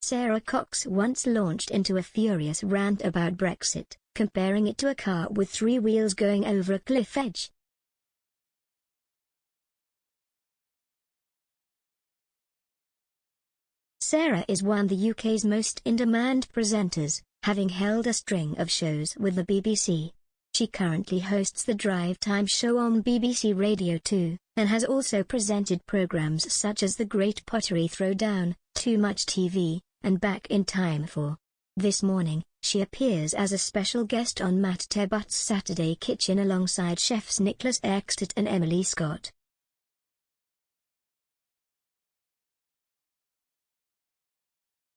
Sara Cox once launched into a furious rant about Brexit, comparing it to a car with 3 wheels going over a cliff edge. Sara is one of the UK's most in-demand presenters, having held a string of shows with the BBC. She currently hosts the Drive Time show on BBC Radio 2, and has also presented programmes such as The Great Pottery Throwdown, Too Much TV, and Back in Time for. This morning, she appears as a special guest on Matt Tebbutt's Saturday Kitchen alongside chefs Nicholas Exton and Emily Scott.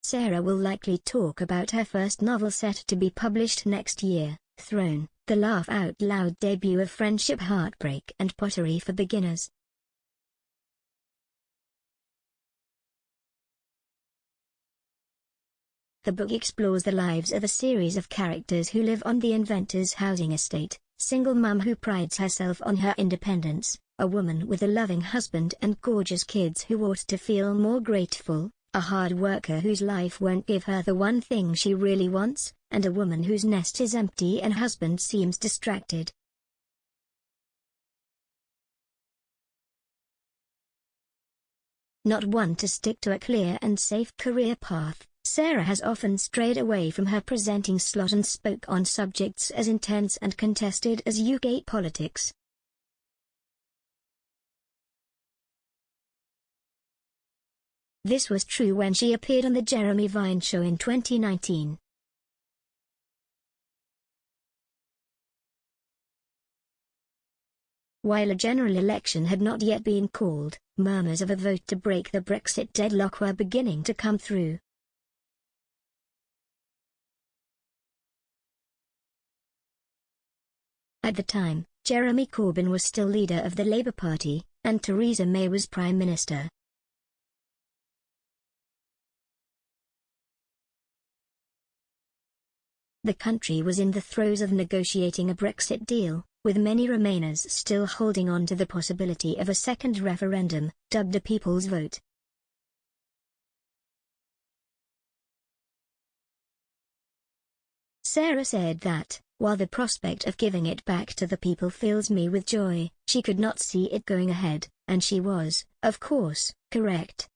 Sara will likely talk about her first novel set to be published next year, Throne, the laugh-out-loud debut of friendship, heartbreak and pottery for beginners. The book explores the lives of a series of characters who live on the inventor's housing estate: single mum who prides herself on her independence, a woman with a loving husband and gorgeous kids who ought to feel more grateful, a hard worker whose life won't give her the one thing she really wants, and a woman whose nest is empty and husband seems distracted. Not one to stick to a clear and safe career path, Sara has often strayed away from her presenting slot and spoke on subjects as intense and contested as UK politics. This was true when she appeared on The Jeremy Vine Show in 2019. While a general election had not yet been called, murmurs of a vote to break the Brexit deadlock were beginning to come through. At the time, Jeremy Corbyn was still leader of the Labour Party, and Theresa May was Prime Minister. The country was in the throes of negotiating a Brexit deal, with many Remainers still holding on to the possibility of a second referendum, dubbed a people's vote. Sara said that, while the prospect of giving it back to the people fills me with joy, she could not see it going ahead, and she was, of course, correct.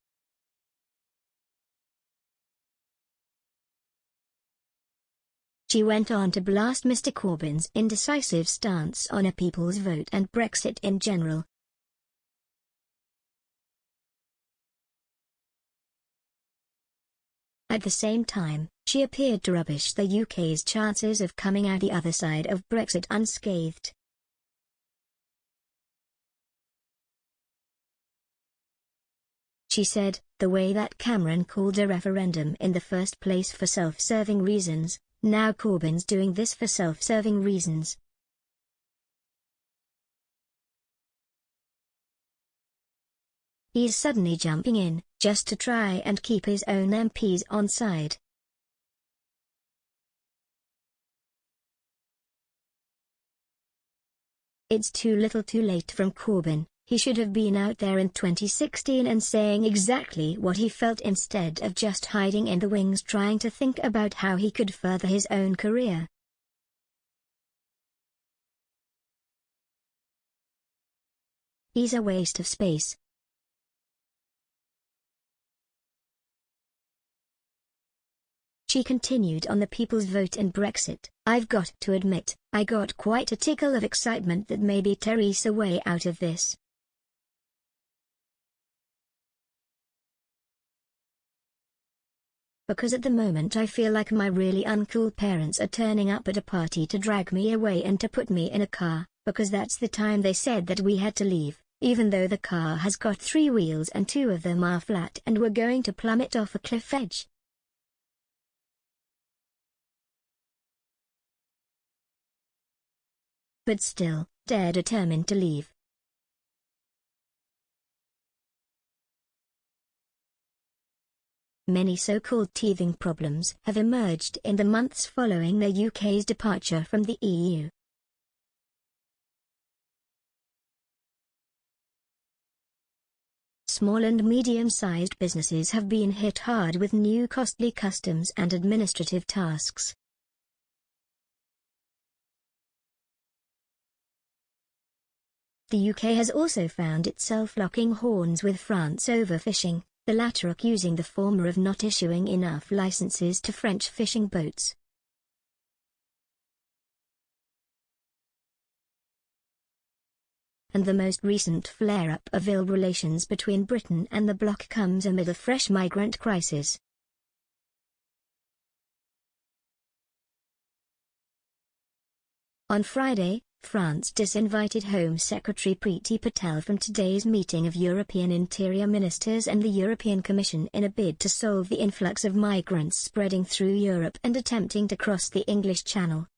She went on to blast Mr. Corbyn's indecisive stance on a people's vote and Brexit in general. At the same time, she appeared to rubbish the UK's chances of coming out the other side of Brexit unscathed. She said, the way that Cameron called a referendum in the first place for self-serving reasons, now Corbyn's doing this for self-serving reasons. He's suddenly jumping in, just to try and keep his own MPs on side. It's too little too late from Corbyn. He should have been out there in 2016 and saying exactly what he felt instead of just hiding in the wings trying to think about how he could further his own career. He's a waste of space. She continued on the people's vote and Brexit. I've got to admit, I got quite a tickle of excitement that maybe Theresa way out of this. Because at the moment I feel like my really uncool parents are turning up at a party to drag me away and to put me in a car, because that's the time they said that we had to leave, even though the car has got 3 wheels and 2 of them are flat and we're going to plummet off a cliff edge. But still, they're determined to leave. Many so-called teething problems have emerged in the months following the UK's departure from the EU. small and medium-sized businesses have been hit hard with new costly customs and administrative tasks. The UK has also found itself locking horns with France over fishing, the latter accusing the former of not issuing enough licenses to French fishing boats. And the most recent flare-up of ill relations between Britain and the bloc comes amid a fresh migrant crisis. On Friday, France disinvited Home Secretary Priti Patel from today's meeting of European interior ministers and the European Commission in a bid to solve the influx of migrants spreading through Europe and attempting to cross the English Channel.